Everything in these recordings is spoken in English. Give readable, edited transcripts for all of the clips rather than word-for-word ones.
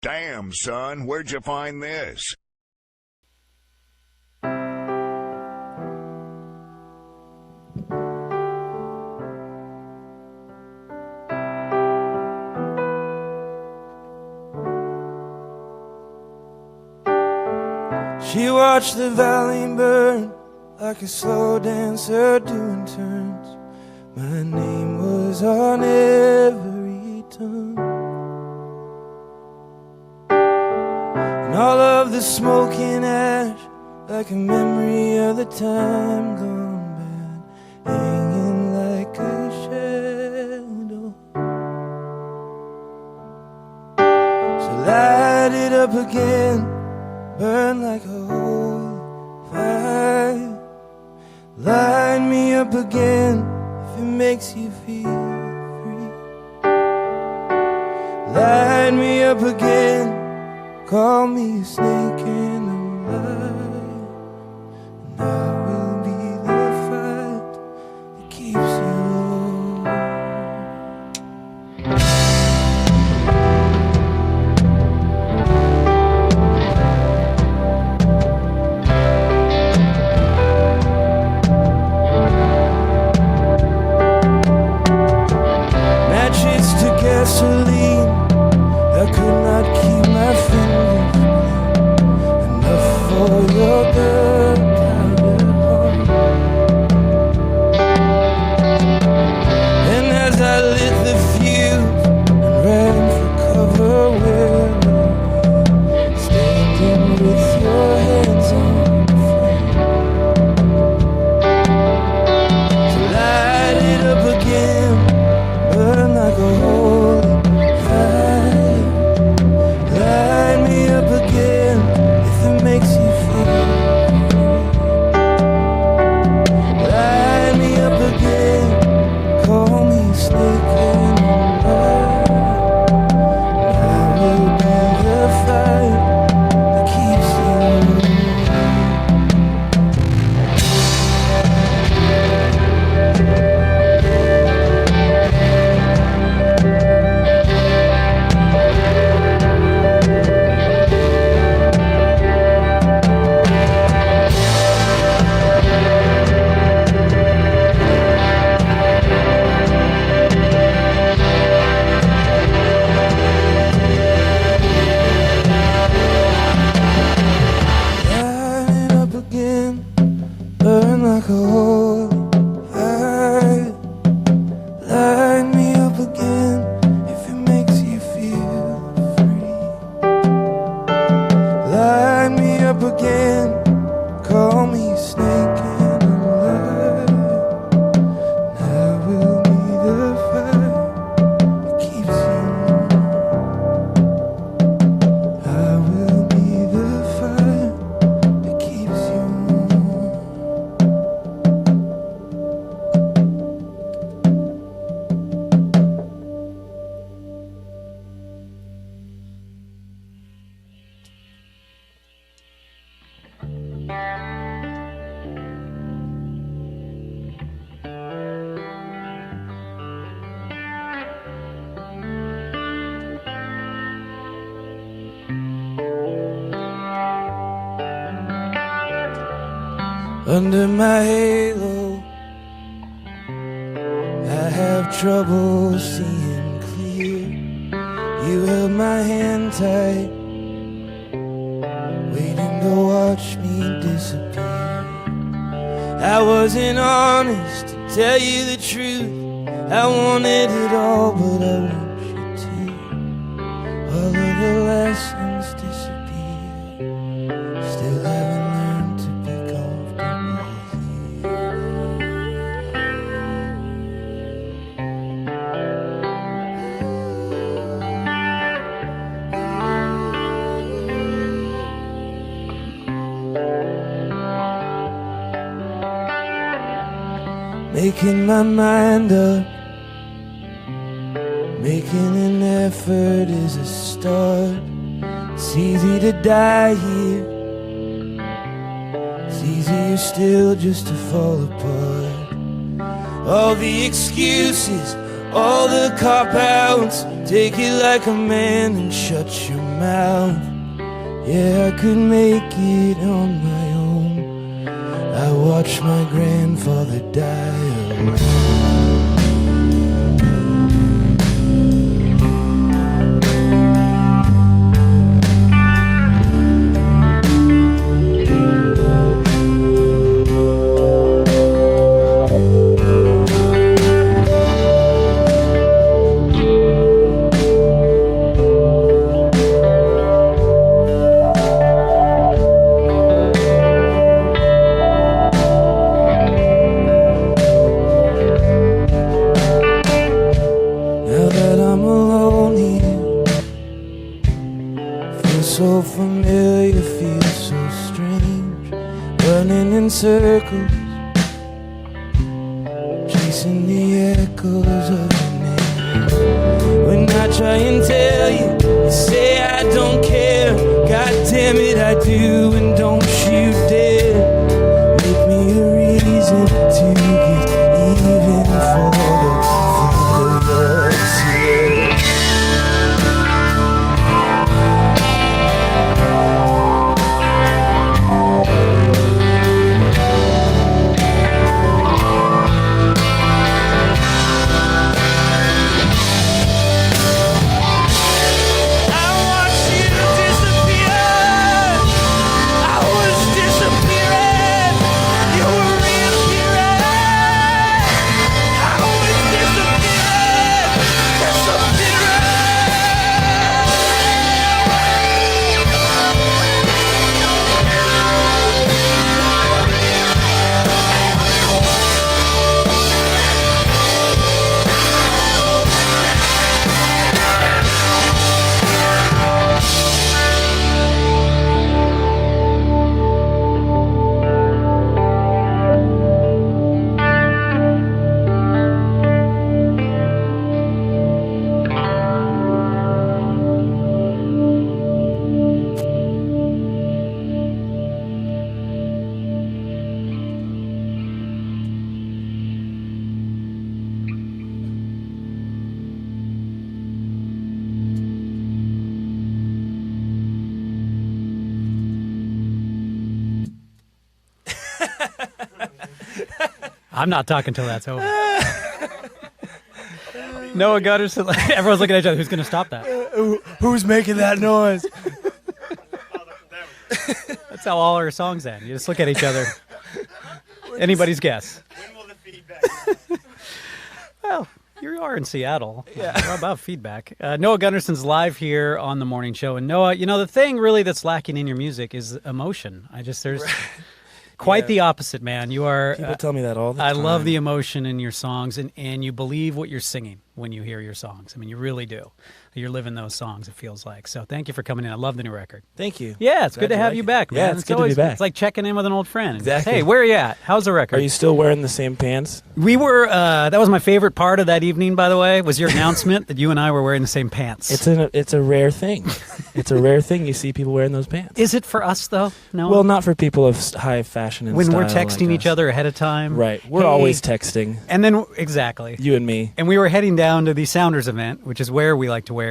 Damn, son, where'd you find this? She watched the valley burn like a slow dancer doing turns. My name was on every tongue, and all of the smoke and ash like a memory of the time gone bad, hanging like a shadow. So light it up again, burn like a holy fire. Light me up again if it makes you feel free. Light me up again, call me a snake and a lion, and I will be the fight that keeps you warm. Gasoline, I could not keep my fingers clean. Enough for your gunpowder heart. And as I lit the fuse and ran for cover, where were you? Standing with your hands on the flame. So light it up again, burn like a holy fire. Light me up again if it makes you feel free. Light me up again, call me a snake and a lion, and I will be the fire that keeps you burn like a holy fire. Light me up again if it makes you feel free. Light me up again, call me a snake and a lion, and I will be the fire that keeps you warm. I will be the fire that keeps you warm. Under my halo, I have trouble seeing clear. You held my hand tight, waiting to watch me disappear. I wasn't honest, to tell you the truth. I wanted it all, but I want you to. All of the lessons disappear. Still haven't learned to be comfortable making my mind up. Making an effort is a start. It's easy to die here. It's easier still just to fall apart. All the excuses, all the cop-outs. Take it like a man and shut your mouth. Yeah, I could make it on my own. I watched my grandfather die alone. So familiar, feels so strange, running in circles, chasing the echoes of your name. When I try and tell you, you say I don't care. God damn it, I do, and don't you dare make me a reason to get even for the tears. I'm not talking till that's over. Noah Gundersen, everyone's looking at each other. Who's going to stop that? Who's making that noise? That's how all our songs end. You just look at each other. Anybody's guess. When will the feedback? Well, you are in Seattle. Yeah. We're above feedback. Noah Gundersen's live here on the morning show. And Noah, you know, the thing really that's lacking in your music is emotion. There's quite the opposite, man. You are. People tell me that all the time. I love the emotion in your songs, and you believe what you're singing when you hear your songs. I mean, you really do. You're living those songs, it feels like. So thank you for coming in. I love the new record. Thank you. Yeah, it's good to have you back, man. Yeah, it's good to be back. It's like checking in with an old friend. Exactly. Hey, where are you at? How's the record? Are you still wearing the same pants? We were, that was my favorite part of that evening, by the way, was your announcement that you and I were wearing the same pants. It's a rare thing. It's a rare thing you see people wearing those pants. Is it for us, though? No. Well, not for people of high fashion and when style we're texting like each other ahead of time. Right. We're always texting. And then, exactly. You and me. And we were heading down to the Sounders event, which is where we like to wear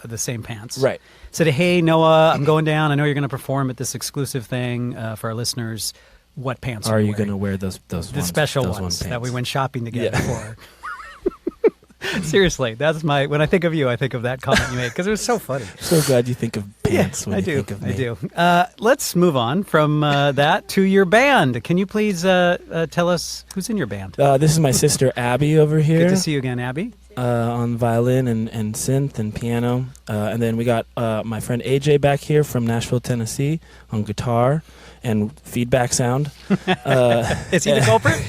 the same pants. Right. Said, hey, Noah, I'm going down. I know you're going to perform at this exclusive thing for our listeners. What pants are you going to wear? Those the ones, special those ones one that we went shopping together Yeah. for. Seriously, that's when I think of you, I think of that comment you made because it was so funny. So glad you think of pants when I you do. think of me. I do. Let's move on from that to your band. Can you please tell us who's in your band? This is my sister Abby over here. Good to see you again, Abby. On violin and synth and piano. And then we got my friend AJ back here from Nashville, Tennessee on guitar and feedback sound. Is he the culprit?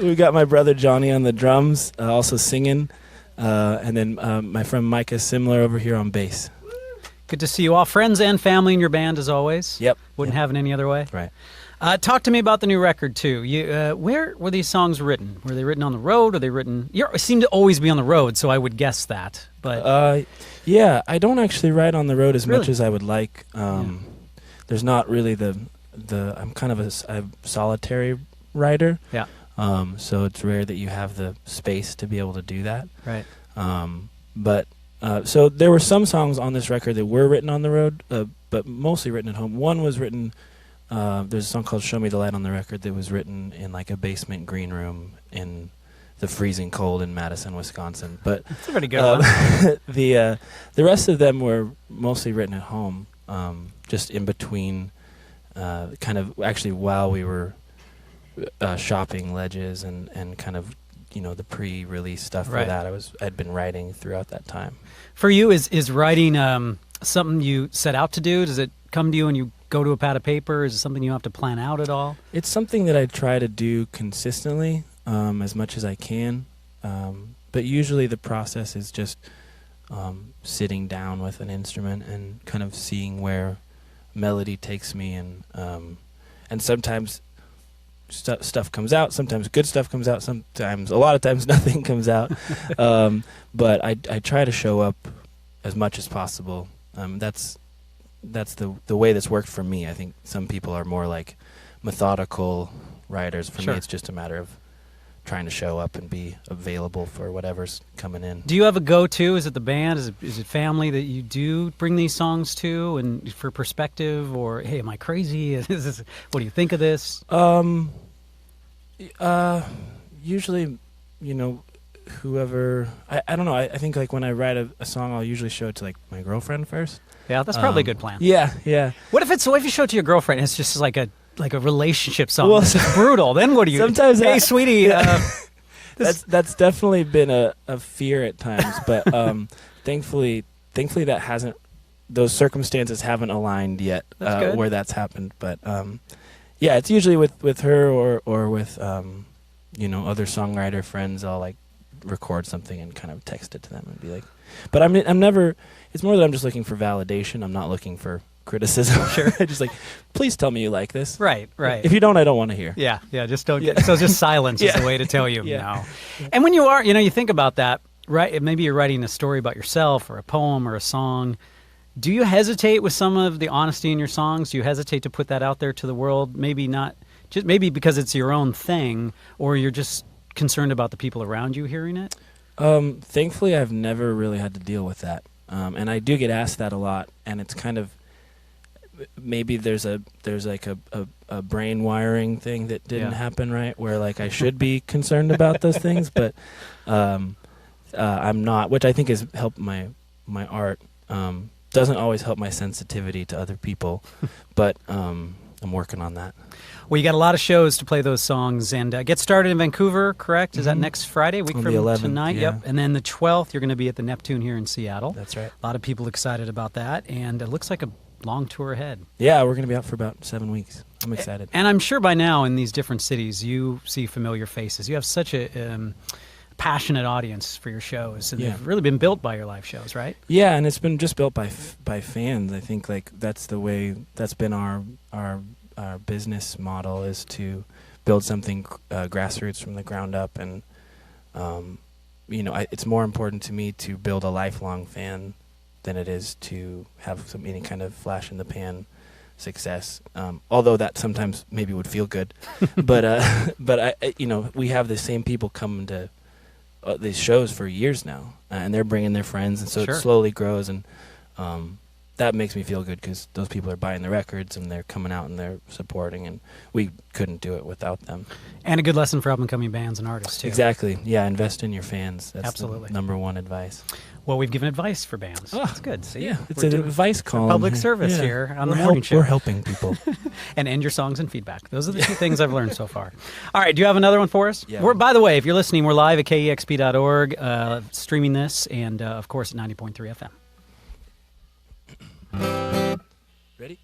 We got my brother Johnny on the drums, also singing. And then my friend Micah Simler over here on bass. Good to see you all. Friends and family in your band, as always. Yep. Wouldn't have it any other way. Right. Talk to me about the new record, too. Where were these songs written? Were they written on the road? Or they written... You seem to always be on the road, so I would guess that. But yeah, I don't actually write on the road as Really? much as I would like. There's not really the I'm kind of a solitary writer. Yeah. So it's rare that you have the space to be able to do that. Right. So there were some songs on this record that were written on the road, but mostly written at home. One was written, there's a song called Show Me the Light on the record that was written in like a basement green room in the freezing cold in Madison, Wisconsin. But That's a pretty good one. the rest of them were mostly written at home, just in between, kind of actually while we were shopping Ledges and kind of, the pre-release stuff for Right. that. I'd been writing throughout that time. For you, is writing something you set out to do? Does it come to you and you go to a pad of paper? Is it something you have to plan out at all? It's something that I try to do consistently, as much as I can. But usually the process is just sitting down with an instrument and kind of seeing where melody takes me, and sometimes stuff comes out, sometimes good stuff comes out, sometimes, a lot of times, nothing comes out. But I try to show up as much as possible. That's the way that's worked for me. I think some people are more like methodical writers. For Sure. me, it's just a matter of trying to show up and be available for whatever's coming in. Do you have a go-to? Is it the band? Is it family that you do bring these songs to, and for perspective, or hey, am I crazy? What do you think of this? Usually, whoever, I don't know. I think like when I write a song, I'll usually show it to like my girlfriend first. Yeah, that's probably a good plan. Yeah. What if you show it to your girlfriend and it's just like a relationship song? Well, This is brutal. Then what do you? sometimes hey, sweetie. That's definitely been a fear at times, but thankfully that hasn't. Those circumstances haven't aligned yet, That's good. where that's happened. But yeah, it's usually with her or with other songwriter friends. I'll like record something and kind of text it to them and be like. But I'm never. It's more that I'm just looking for validation. I'm not looking for criticism. Sure. I just like, please tell me you like this. Right. If you don't, I don't want to hear. Yeah. Just don't. Yeah. So just silence is Yeah. the way to tell you Yeah. no. And when you are, you think about that, right? Maybe you're writing a story about yourself or a poem or a song. Do you hesitate with some of the honesty in your songs? Do you hesitate to put that out there to the world? Maybe not, just maybe because it's your own thing, or you're just concerned about the people around you hearing it? Thankfully, I've never really had to deal with that, and I do get asked that a lot. And it's kind of maybe there's like a brain wiring thing that didn't Yeah. happen right, where like I should be concerned about those things, but I'm not, which I think has helped my art. Doesn't always help my sensitivity to other people, but I'm working on that. Well, you got a lot of shows to play those songs, and get started in Vancouver, correct? Is that next Friday, a week On from the 11th, tonight? yeah. Yep. And then the 12th, you're going to be at the Neptune here in Seattle. That's right. A lot of people excited about that, and it looks like a long tour ahead. Yeah, we're going to be out for about 7 weeks. I'm excited. And I'm sure by now in these different cities, you see familiar faces. You have such a passionate audience for your shows, and Yeah. they've really been built by your live shows, right? Yeah, and it's been just built by fans. I think like that's the way that's been our business model, is to build something grassroots from the ground up, and it's more important to me to build a lifelong fan than it is to have any kind of flash in the pan success. Although that sometimes maybe would feel good, but I we have the same people coming to these shows for years now, and they're bringing their friends, and so Sure. it slowly grows, and that makes me feel good because those people are buying the records and they're coming out and they're supporting, and we couldn't do it without them. And a good lesson for up-and-coming bands and artists, too. Exactly. Yeah, invest in your fans. That's Absolutely. the number one advice. Well, we've given advice for bands. Oh, That's good. See? Yeah, it's We're an doing advice column. public here. service Yeah. here on the We're morning show. We're helping people. And end your songs and feedback. Those are the two things I've learned so far. All right, do you have another one for us? Yeah. By the way, if you're listening, we're live at KEXP.org, streaming this, and of course at 90.3 FM. Ready?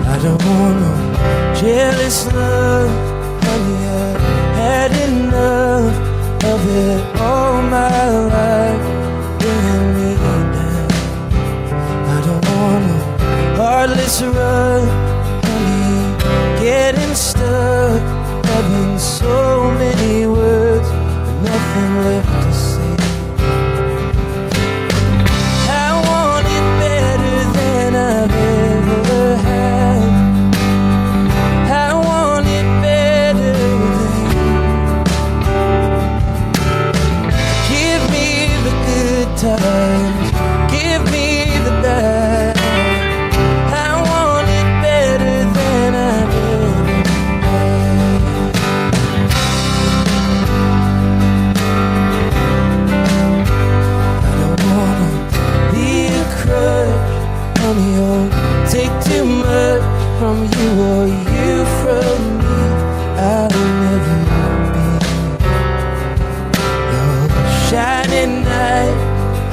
I don't want no jealous love, honey, I've had enough of it all my life, bringing me down. I don't want no heartless run, times, give me the bad. I want it better than I've ever had. I don't wanna be a crutch on your take too much from you or you from me. I'll never be your shining knight,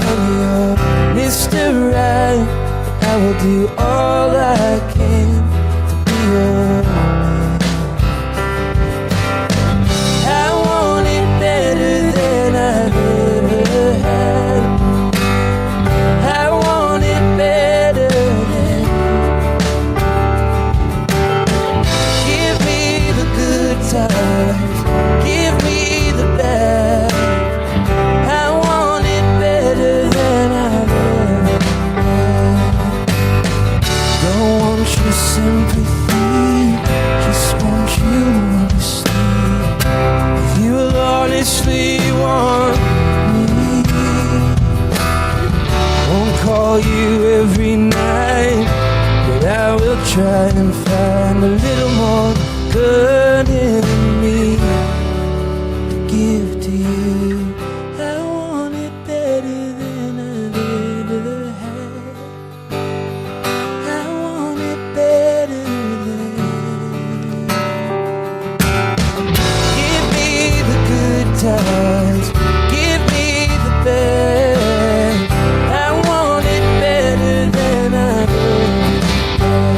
honey, your Mr. Right. I will do all I can to be your man. I want it better than I've ever had. I want it better than. Give me the good times, give me the bad. I want it better than I've ever had. Don't want your sympathy, just want you honesty. If you will honestly want me, won't call you every night, but I will try and find a little more good in me to give to you. I want it better than I've ever had. I want it better than. Give me the good times, give me the bad. I want it better than I've ever had.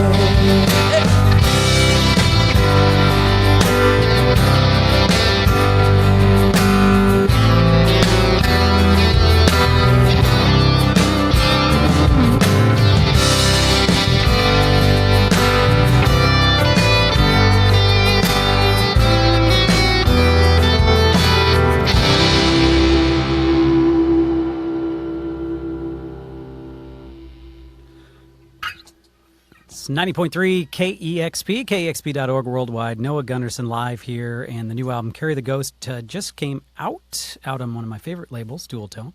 It's 90.3 KEXP, KEXP.org worldwide. Noah Gundersen live here, and the new album Carry the Ghost just came out on one of my favorite labels, Dual Tone.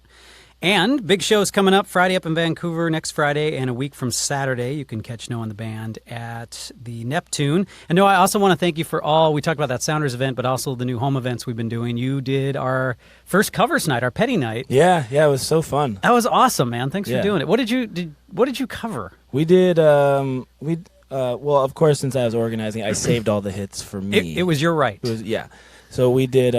And big shows coming up Friday up in Vancouver next Friday, and a week from Saturday you can catch Noah and the band at the Neptune. And Noah, I also want to thank you for all, we talked about that Sounders event, but also the new home events we've been doing. You did our first covers night, our Petty night. Yeah, it was so fun. That was awesome, man. Thanks for Yeah. doing it. What did you cover? We did, well, of course, since I was organizing, I saved all the hits for me. It was your right. It was, yeah. So we did,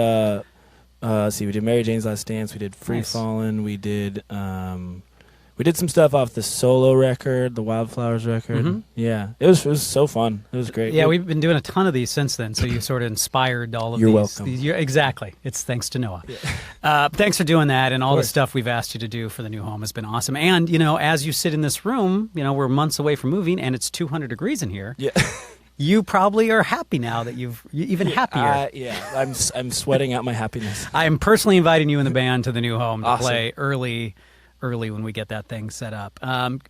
let's see, we did Mary Jane's Last Dance, we did Free Nice. Fallin', we did some stuff off the solo record, the Wildflowers record. Mhm. Yeah, it was so fun. It was great. Yeah, we've been doing a ton of these since then, so you sort of inspired all of You're these. welcome. Exactly. It's thanks to Noah. Thanks for doing that, and all the course. stuff we've asked you to do for the new home has been awesome. And, as you sit in this room, we're months away from moving, and it's 200 degrees in here. Yeah. You probably are happy now that you're even happier. Yeah, I'm sweating out my happiness. I am personally inviting you and the band to the new home to Awesome. play early when we get that thing set up. And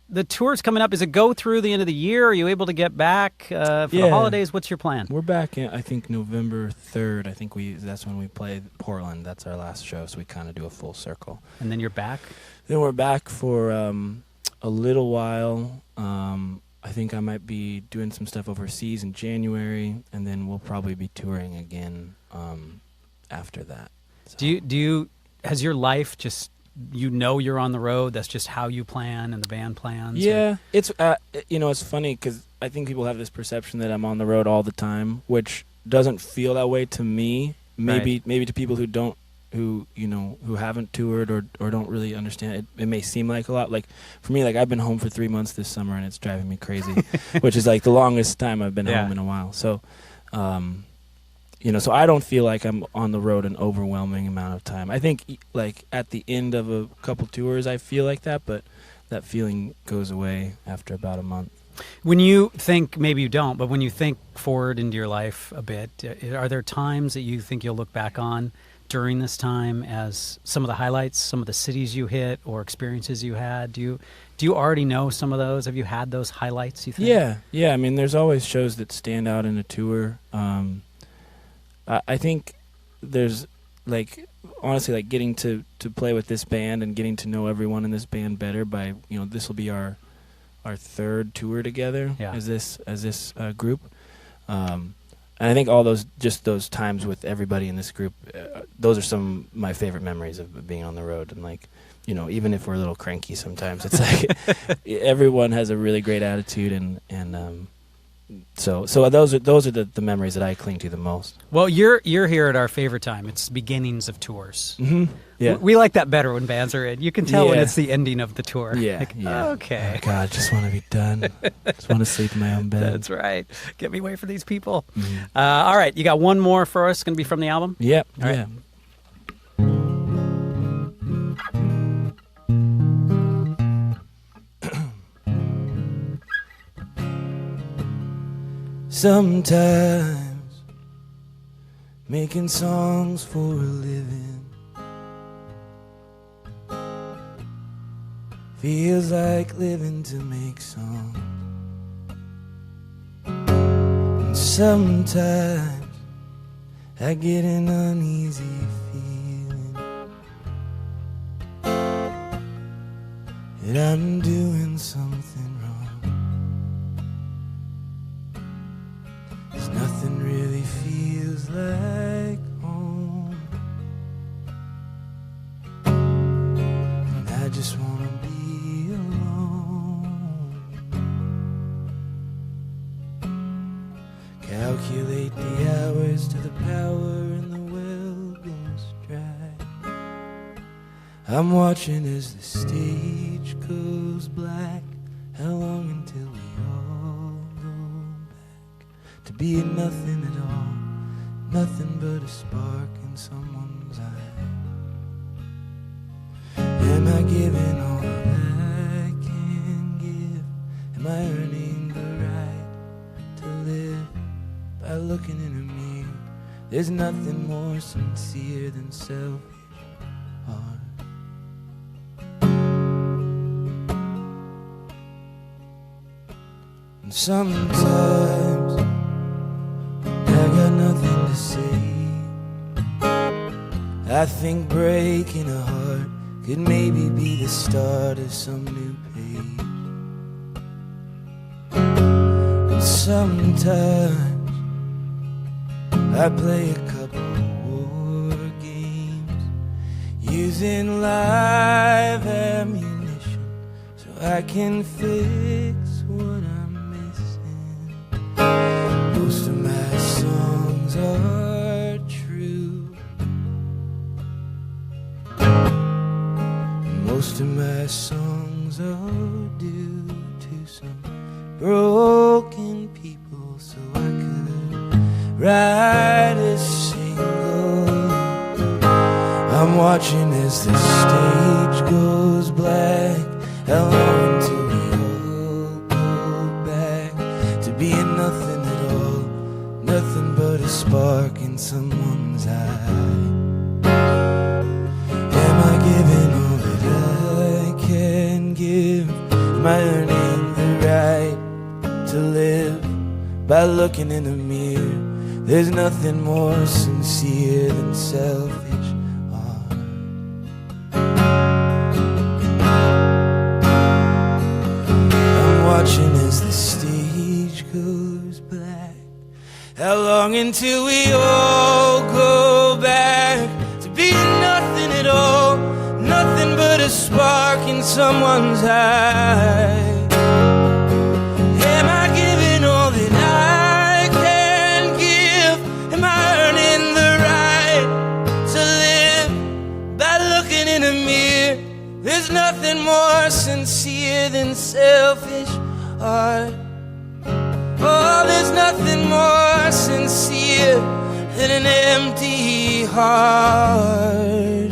the tour's coming up. Does it go through the end of the year? Are you able to get back for the Yeah. holidays? What's your plan? We're back in, I think, November 3rd. I think that's when we play Portland. That's our last show, so we kind of do a full circle. And then you're back? Then we're back for a little while. I think I might be doing some stuff overseas in January, and then we'll probably be touring again after that. So. Do you has your life just you're on the road? That's just how you plan and the band plans? Yeah, it's it's funny because I think people have this perception that I'm on the road all the time, which doesn't feel that way to me. Maybe to people who haven't toured or don't really understand it, it may seem like a lot. Like for me, like I've been home for 3 months this summer and it's driving me crazy, which is like the longest time I've been home in a while. So, so I don't feel like I'm on the road an overwhelming amount of time. I think like at the end of a couple tours, I feel like that, but that feeling goes away after about a month. When you think, maybe you don't, but when you think forward into your life a bit, are there times that you think you'll look back on during this time as some of the highlights, some of the cities you hit or experiences you had? Do you already know some of those? Have you had those highlights, you think? Yeah. I mean, there's always shows that stand out in a tour. I think there's like honestly like getting to play with this band and getting to know everyone in this band better by, this will be our third tour together as this group. And I think all those times with everybody in this group, those are some of my favorite memories of being on the road. And like, even if we're a little cranky sometimes, it's like everyone has a really great attitude, and so those are the memories that I cling to the most. Well, you're here at our favorite time. It's beginnings of tours. Mm-hmm. Yeah, we like that better when bands are in. You can tell when it's the ending of the tour. Yeah, like, yeah. Okay. Oh, God, just want to be done. Just want to sleep in my own bed. That's right. Get me away from these people. Mm-hmm. All right, you got one more for us. Going to be from the album. Yep. All right. Yeah. Sometimes making songs for a living feels like living to make songs. And sometimes I get an uneasy feeling that I'm doing something wrong. 'Cause nothing really feels like home, and I just wanna be alone. Calculate the hours to the power and the well goes dry. I'm watching as the stage goes black. How long until we all go back to being nothing at all, nothing but a spark in someone's eye? Am I giving all that I can give? Am I earning the right to live by looking in a mirror? There's nothing more sincere than selfish art. And sometimes I got nothing to say. I think breaking a heart could maybe be the start of some new page. And sometimes I play a couple war games using live ammunition so I can fix what I'm missing. Most of my songs are true. Most of my songs are due to some broken people, so I could write a single. I'm watching as the stage goes black. How long until we all go back to being nothing at all, nothing but a spark in someone's eye? Am I giving all that I can give? Am I earning the right to live by looking in a mirror? There's nothing more sincere than selfish art. I'm watching as the stage goes black. How long until we all go back to being nothing at all, nothing but a spark in someone's eye? Am I giving all that I can give? Am I earning the right to live by looking in a mirror? There's nothing more sincere than selfish art. Oh, there's nothing more sincere than an empty heart.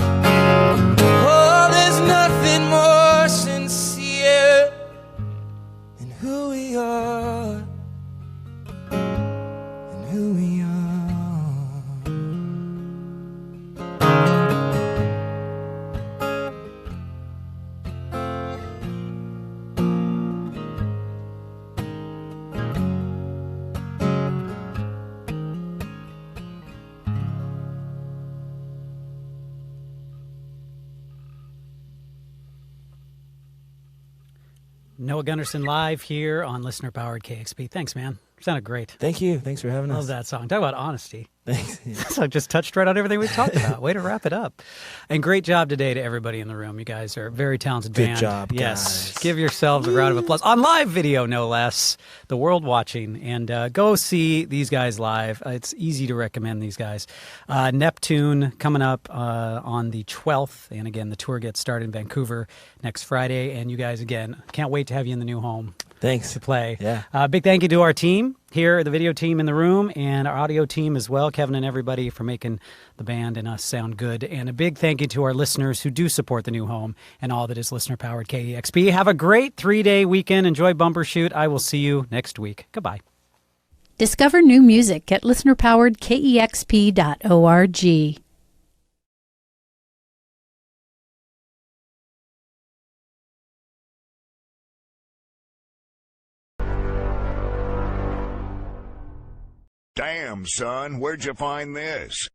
Oh, there's nothing more sincere than who we are, and who we are. Noah Gundersen live here on listener-powered KEXP. Thanks, man. Sounded great. Thank you. Thanks for having us. Love that song. Talk about honesty. Thanks. Yeah. So I just touched right on everything we talked about. Way to wrap it up. And great job today to everybody in the room. You guys are a very talented band. Good job, Yes. guys. Give yourselves a round of applause. On live video, no less. The world watching. And go see these guys live. It's easy to recommend these guys. Neptune coming up on the 12th. And again, the tour gets started in Vancouver next Friday. And you guys, again, can't wait to have you in the new home. Thanks. To play. Yeah. Big thank you to our team here, the video team in the room, and our audio team as well, Kevin and everybody, for making the band and us sound good. And a big thank you to our listeners who do support the new home and all that is listener-powered KEXP. Have a great 3-day weekend. Enjoy Bumbershoot. I will see you next week. Goodbye. Discover new music at listenerpoweredkexp.org. Damn, son, where'd you find this?